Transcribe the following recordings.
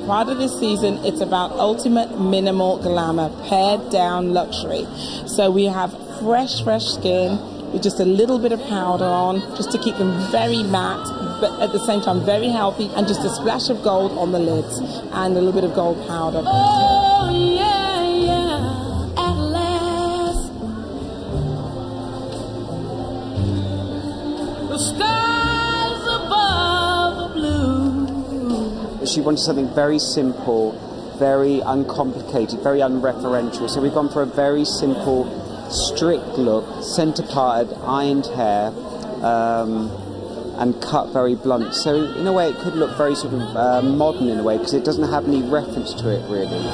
Prada this season, it's about ultimate minimal glamour, pared down luxury. So we have fresh skin with just a little bit of powder on, just to keep them very matte, but at the same time very healthy, and just a splash of gold on the lids and a little bit of gold powder. Oh yeah, yeah, at last. The skies above the blue. She wanted something very simple, very uncomplicated, very unreferential. So we've gone for a very simple, strict look, centre-parted, ironed hair, and cut very blunt. So in a way it could look very sort of modern in a way, because it doesn't have any reference to it really.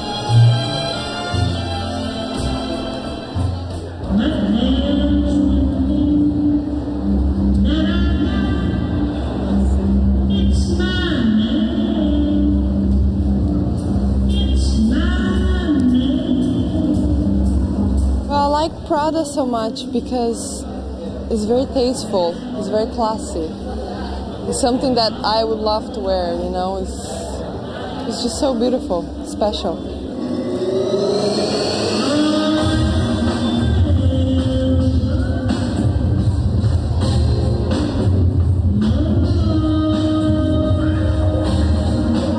I like Prada so much because it's very tasteful, it's very classy. It's something that I would love to wear, you know, it's just so beautiful, special.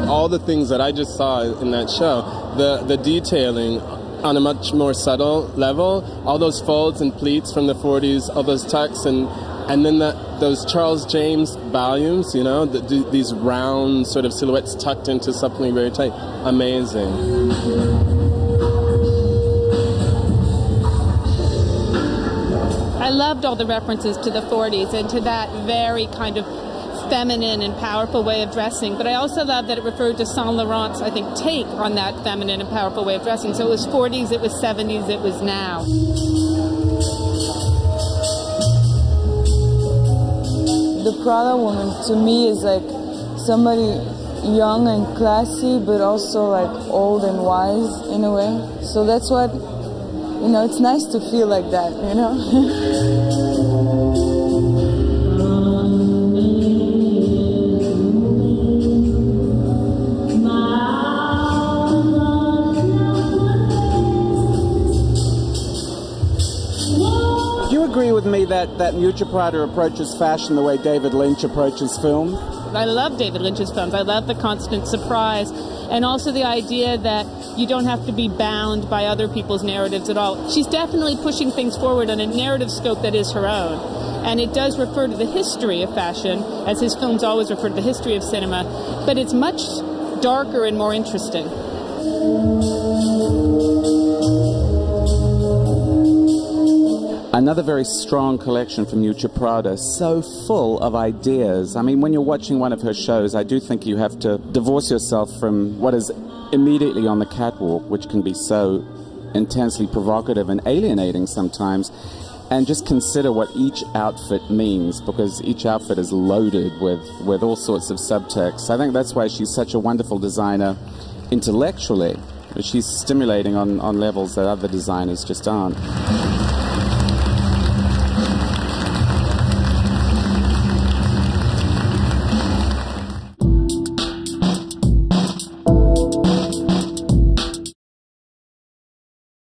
All the things that I just saw in that show, the detailing on a much more subtle level, all those folds and pleats from the 40s, all those tucks, and then those Charles James volumes, you know, these round sort of silhouettes tucked into something very tight. Amazing. I loved all the references to the 40s and to that very kind of feminine and powerful way of dressing, but I also love that it referred to Saint Laurent's, I think, take on that feminine and powerful way of dressing. So it was 40s, it was 70s, it was now. The Prada woman to me is like somebody young and classy, but also like old and wise in a way. So that's what, you know, it's nice to feel like that, you know. Agree with me that Miuccia Prada approaches fashion the way David Lynch approaches film? I love David Lynch's films. I love the constant surprise, and also the idea that you don't have to be bound by other people's narratives at all. She's definitely pushing things forward on a narrative scope that is her own, and it does refer to the history of fashion, as his films always refer to the history of cinema, but it's much darker and more interesting. Another very strong collection from Miuccia Prada, so full of ideas. I mean, when you're watching one of her shows, I do think you have to divorce yourself from what is immediately on the catwalk, which can be so intensely provocative and alienating sometimes, and just consider what each outfit means, because each outfit is loaded with all sorts of subtext. I think that's why she's such a wonderful designer intellectually. She's stimulating on levels that other designers just aren't.